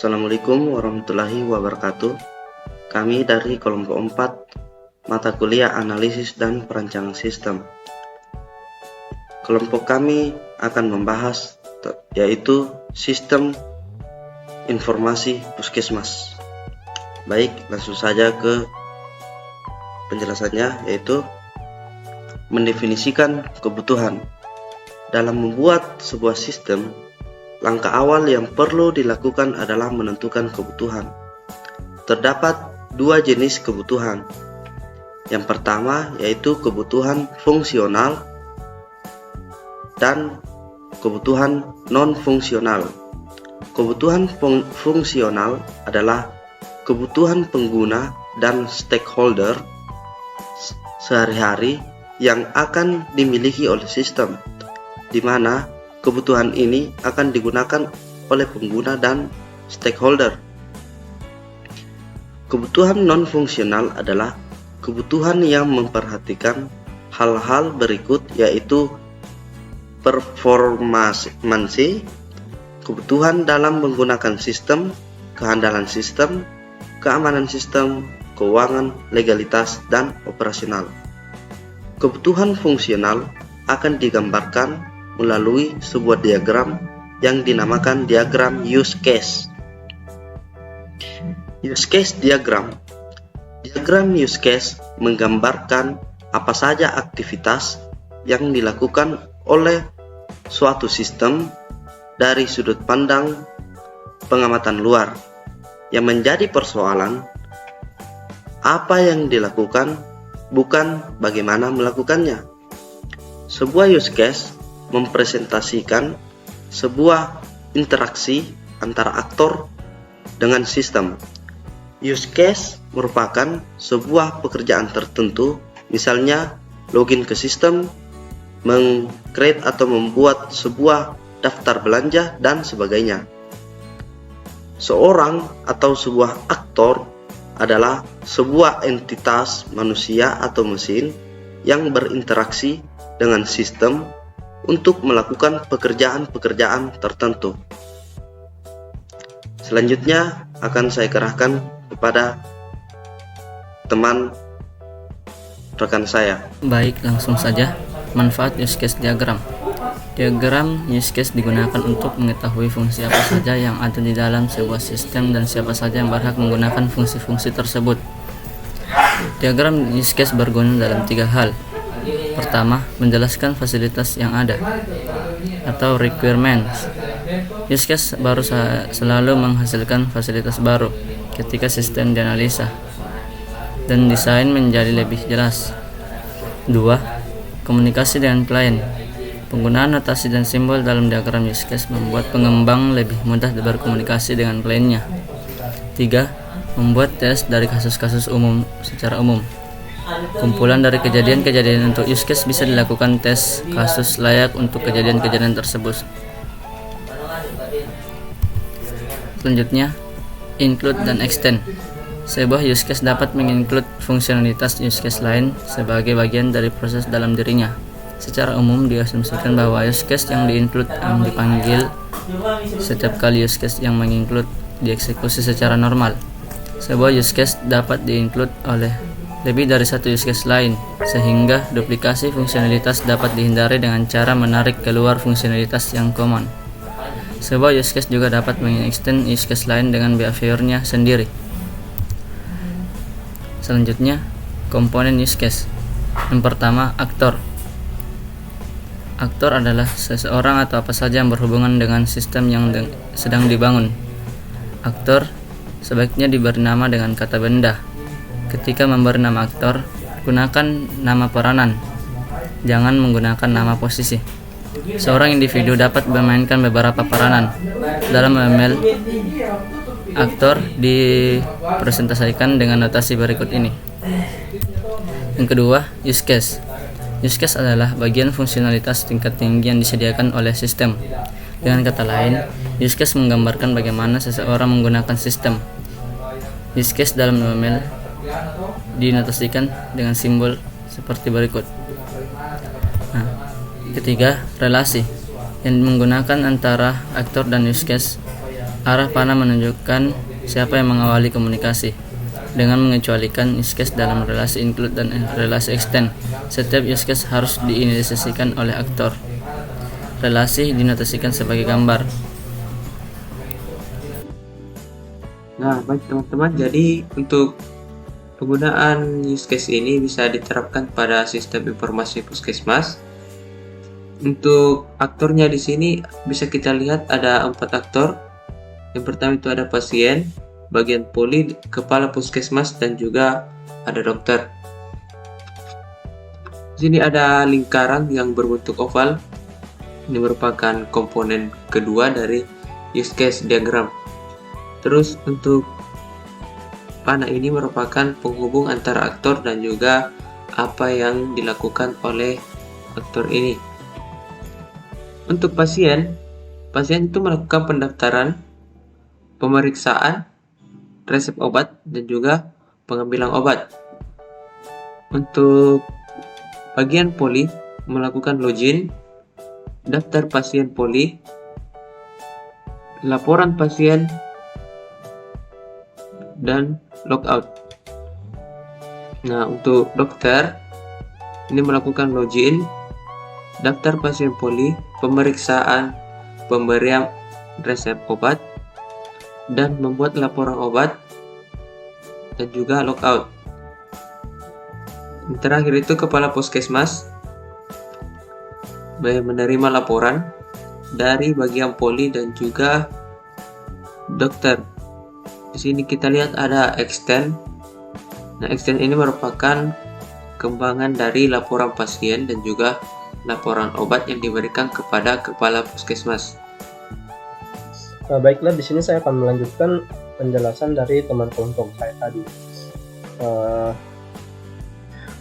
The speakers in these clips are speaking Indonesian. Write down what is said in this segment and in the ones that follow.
Assalamualaikum warahmatullahi wabarakatuh. Kami dari kelompok 4 mata kuliah analisis dan perancangan sistem. Kelompok kami akan membahas yaitu sistem informasi puskesmas. Baik, langsung saja ke penjelasannya, yaitu mendefinisikan kebutuhan. Dalam membuat sebuah sistem, langkah awal yang perlu dilakukan adalah menentukan kebutuhan. Terdapat dua jenis kebutuhan. Yang pertama yaitu kebutuhan fungsional dan kebutuhan non-fungsional. Kebutuhan fungsional adalah kebutuhan pengguna dan stakeholder sehari-hari yang akan dimiliki oleh sistem, di mana kebutuhan ini akan digunakan oleh pengguna dan stakeholder. Kebutuhan non-fungsional adalah kebutuhan yang memperhatikan hal-hal berikut, yaitu performansi, kebutuhan dalam menggunakan sistem, kehandalan sistem, keamanan sistem, keuangan, legalitas, dan operasional. Kebutuhan fungsional akan digambarkan melalui sebuah diagram yang dinamakan diagram use case. Use case diagram. Diagram use case menggambarkan apa saja aktivitas yang dilakukan oleh suatu sistem dari sudut pandang pengamatan luar. Yang menjadi persoalan, apa yang dilakukan, bukan bagaimana melakukannya. Sebuah use case mempresentasikan sebuah interaksi antara aktor dengan sistem. Use case merupakan sebuah pekerjaan tertentu, misalnya login ke sistem, meng-create atau membuat sebuah daftar belanja, dan sebagainya. Seorang atau sebuah aktor adalah sebuah entitas manusia atau mesin yang berinteraksi dengan sistem untuk melakukan pekerjaan-pekerjaan tertentu. Selanjutnya akan saya kerahkan kepada teman rekan saya. Baik, langsung saja. Manfaat use case diagram. Diagram use case digunakan untuk mengetahui fungsi apa saja yang ada di dalam sebuah sistem dan siapa saja yang berhak menggunakan fungsi-fungsi tersebut. Diagram use case berguna dalam 3 hal. Pertama, menjelaskan fasilitas yang ada atau requirements. Use case baru selalu menghasilkan fasilitas baru ketika sistem dianalisa dan desain menjadi lebih jelas. 2. Komunikasi dengan klien. Penggunaan notasi dan simbol dalam diagram use case membuat pengembang lebih mudah berkomunikasi dengan kliennya. 3. Membuat tes dari kasus-kasus umum secara umum. Kumpulan dari kejadian-kejadian untuk use case bisa dilakukan tes kasus layak untuk kejadian-kejadian tersebut. Selanjutnya, include dan extend. Sebuah use case dapat menginclude fungsionalitas use case lain sebagai bagian dari proses dalam dirinya. Secara umum diasumsikan bahwa use case yang di-include yang dipanggil setiap kali use case yang menginclude dieksekusi secara normal. Sebuah use case dapat di-include oleh lebih dari satu use case lain, sehingga duplikasi fungsionalitas dapat dihindari dengan cara menarik keluar fungsionalitas yang common. Sebuah use case juga dapat mengextend use case lain dengan behaviornya sendiri. Selanjutnya, komponen use case. Yang pertama, aktor. Aktor adalah seseorang atau apa saja yang berhubungan dengan sistem yang sedang dibangun. Aktor sebaiknya diberi nama dengan kata benda. Ketika memberi nama aktor, gunakan nama peranan. Jangan menggunakan nama posisi. Seorang individu dapat memainkan beberapa peranan dalam ML. Aktor dipresentasikan dengan notasi berikut ini. Yang kedua, use case. Use case adalah bagian fungsionalitas tingkat tinggi yang disediakan oleh sistem. Dengan kata lain, use case menggambarkan bagaimana seseorang menggunakan sistem. Use case dalam ML dinotasikan dengan simbol seperti berikut. Nah, ketiga, relasi yang menggunakan antara aktor dan use case. Arah panah menunjukkan siapa yang mengawali komunikasi dengan mengecualikan use case dalam relasi include dan relasi extend. Setiap use case harus diinisiasikan oleh aktor. Relasi dinotasikan sebagai gambar. Nah, baik teman-teman, jadi untuk penggunaan use case ini bisa diterapkan pada sistem informasi puskesmas. Untuk aktornya di sini bisa kita lihat ada 4 aktor. Yang pertama itu ada pasien, bagian poli, kepala puskesmas, dan juga ada dokter. Di sini ada lingkaran yang berbentuk oval. Ini merupakan komponen kedua dari use case diagram. Terus untuk panah ini merupakan penghubung antara aktor dan juga apa yang dilakukan oleh aktor ini. Untuk pasien itu melakukan pendaftaran, pemeriksaan, resep obat, dan juga pengambilan obat. Untuk bagian poli melakukan login, daftar pasien poli, laporan pasien, dan logout. Nah, untuk dokter ini melakukan login, daftar pasien poli, pemeriksaan, pemberian resep obat, dan membuat laporan obat, dan juga logout. Yang terakhir itu kepala puskesmas menerima laporan dari bagian poli dan juga dokter. Di sini kita lihat ada extend. Nah, extend ini merupakan kembangan dari laporan pasien dan juga laporan obat yang diberikan kepada kepala puskesmas. Baiklah, di sini saya akan melanjutkan penjelasan dari teman kelompok saya tadi.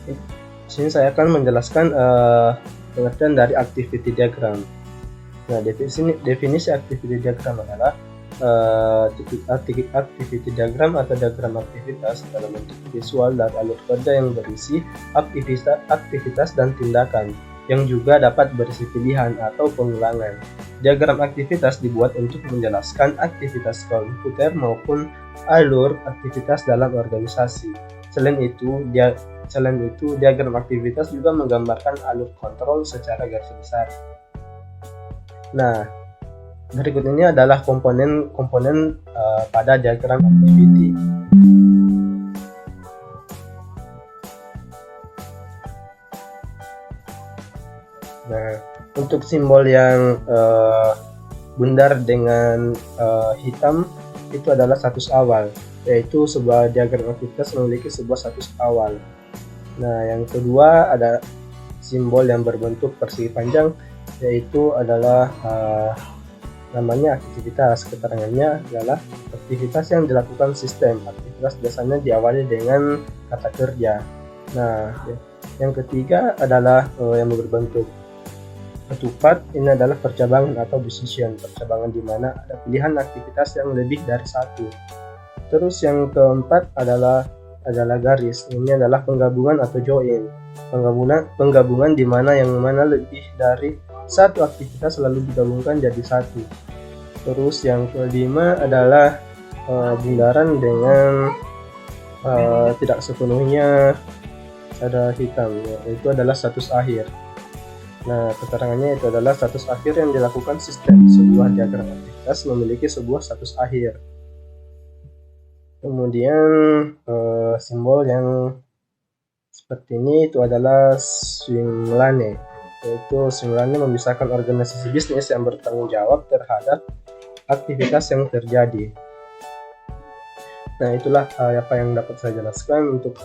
Di sini saya akan menjelaskan pengertian dari activity diagram. Nah, definisi activity diagram adalah activity diagram atau diagram aktivitas dalam bentuk visual dari alur kerja yang berisi aktivitas dan tindakan yang juga dapat berisi pilihan atau pengulangan. Diagram aktivitas dibuat untuk menjelaskan aktivitas komputer maupun alur aktivitas dalam organisasi. Selain itu, diagram aktivitas juga menggambarkan alur kontrol secara garis besar. Nah, berikut ini adalah komponen-komponen pada diagram activity. Nah, untuk simbol yang bundar dengan hitam itu adalah status awal, yaitu sebuah diagram aktivitas memiliki sebuah status awal. Nah, yang kedua ada simbol yang berbentuk persegi panjang, yaitu adalah namanya aktivitas. Keterangannya adalah aktivitas yang dilakukan sistem. Aktivitas biasanya diawali dengan kata kerja. Nah, yang ketiga adalah yang berbentuk ketupat. Ini adalah percabangan atau decision, percabangan di mana ada pilihan aktivitas yang lebih dari satu. Terus yang keempat adalah garis. Ini adalah penggabungan atau join. Penggabungan di mana yang mana lebih dari satu aktivitas lalu digabungkan jadi satu. Terus yang kelima adalah bundaran dengan tidak sepenuhnya ada hitam, itu adalah status akhir. Nah, keterangannya itu adalah status akhir yang dilakukan sistem. Sebuah diagram aktivitas memiliki sebuah status akhir. Kemudian simbol yang seperti ini itu adalah swimlane, yaitu swimlane memisahkan organisasi bisnis yang bertanggung jawab terhadap aktivitas yang terjadi. Nah, itulah apa yang dapat saya jelaskan untuk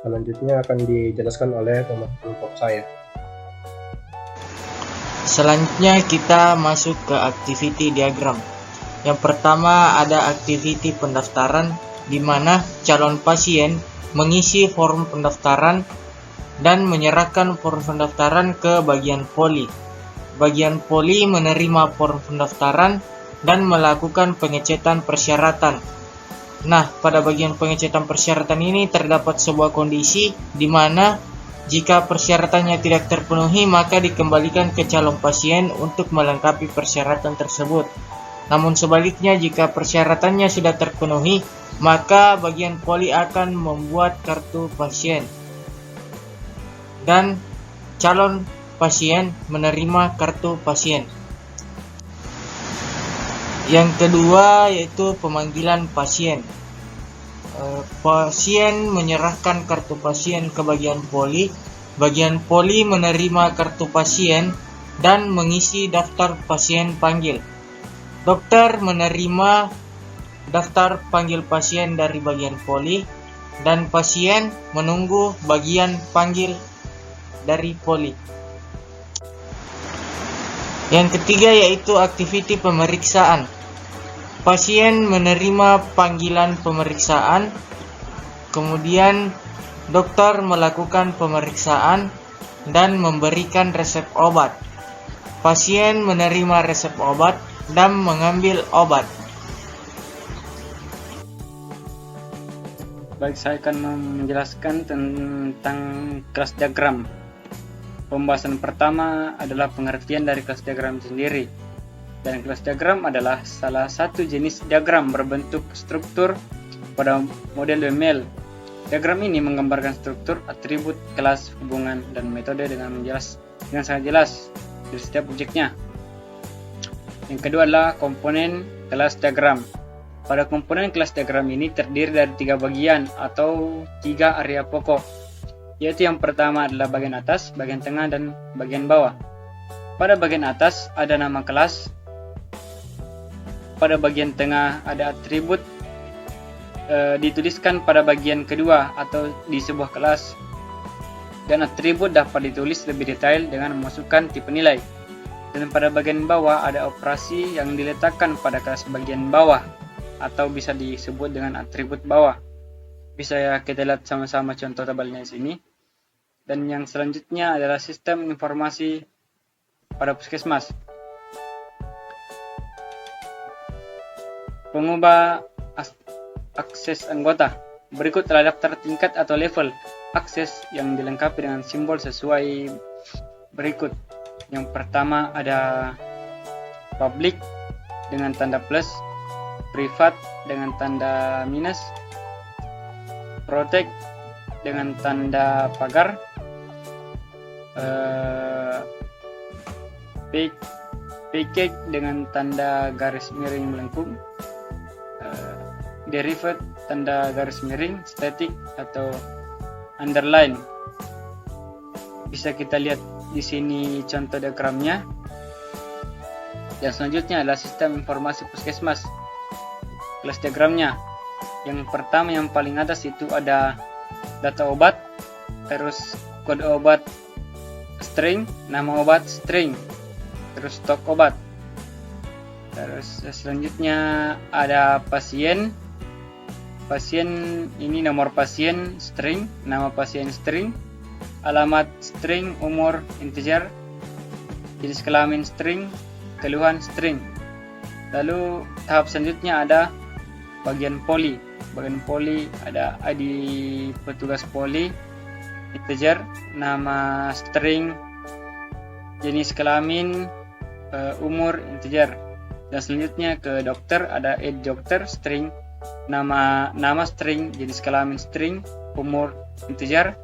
selanjutnya akan dijelaskan oleh teman kelompok saya. Selanjutnya kita masuk ke activity diagram. Yang pertama ada activity pendaftaran, di mana calon pasien mengisi form pendaftaran dan menyerahkan form pendaftaran ke bagian poli. Bagian poli menerima form pendaftaran dan melakukan pengecetan persyaratan. Nah, pada bagian pengecetan persyaratan ini terdapat sebuah kondisi di mana jika persyaratannya tidak terpenuhi, maka dikembalikan ke calon pasien untuk melengkapi persyaratan tersebut. Namun sebaliknya, jika persyaratannya sudah terpenuhi, maka bagian poli akan membuat kartu pasien dan calon pasien menerima kartu pasien. Yang kedua yaitu pemanggilan pasien. Pasien menyerahkan kartu pasien ke bagian poli menerima kartu pasien dan mengisi daftar pasien panggil. Dokter menerima daftar panggil pasien dari bagian poli dan pasien menunggu bagian panggil dari poli. Yang ketiga yaitu activity pemeriksaan. Pasien menerima panggilan pemeriksaan, kemudian dokter melakukan pemeriksaan dan memberikan resep obat. Pasien menerima resep obat dan mengambil obat. Baik, saya akan menjelaskan tentang kelas diagram. Pembahasan pertama adalah pengertian dari kelas diagram sendiri. Dan kelas diagram adalah salah satu jenis diagram berbentuk struktur pada model UML. Diagram ini menggambarkan struktur, atribut, kelas, hubungan, dan metode dengan sangat jelas di setiap objeknya. Yang kedua adalah komponen kelas diagram. Pada komponen kelas diagram ini terdiri dari 3 bagian atau 3 area pokok, yaitu yang pertama adalah bagian atas, bagian tengah, dan bagian bawah. Pada bagian atas ada nama kelas. Pada bagian tengah ada atribut, dituliskan pada bagian kedua atau di sebuah kelas, dan atribut dapat ditulis lebih detail dengan memasukkan tipe nilai. Dan pada bagian bawah ada operasi yang diletakkan pada kelas bagian bawah atau bisa disebut dengan atribut bawah. Bisa ya kita lihat sama-sama contoh tabelnya di sini. Dan yang selanjutnya adalah sistem informasi pada puskesmas. Pengubah akses anggota. Berikut adalah daftar tingkat atau level akses yang dilengkapi dengan simbol sesuai berikut. Yang pertama ada public dengan tanda plus, privat dengan tanda minus, protect dengan tanda pagar, package dengan tanda garis miring melengkung, derived tanda garis miring, static atau underline. Bisa kita lihat di sini contoh diagramnya. Yang selanjutnya adalah sistem informasi puskesmas. Kelas diagramnya. Yang pertama yang paling atas itu ada data obat, terus kode obat string, nama obat string, terus stok obat. Terus selanjutnya ada pasien. Pasien ini nomor pasien string, nama pasien string, alamat string, umur integer, jenis kelamin string, keluhan string. Lalu tahap selanjutnya ada bagian poli. Bagian poli ada ID petugas poli, integer, nama string, jenis kelamin, umur integer. Dan selanjutnya ke dokter ada id dokter string, nama string, jenis kelamin string, umur integer,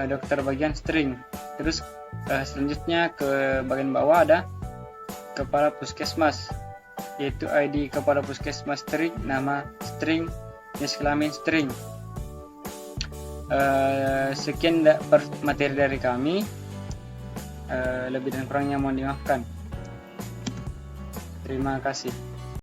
dokter bagian string. Terus selanjutnya ke bagian bawah ada kepala puskesmas, yaitu ID kepala puskesmas string, nama string, jenis kelamin string. Sekian materi dari kami. Lebih dan kurangnya mohon dimaafkan. Terima kasih.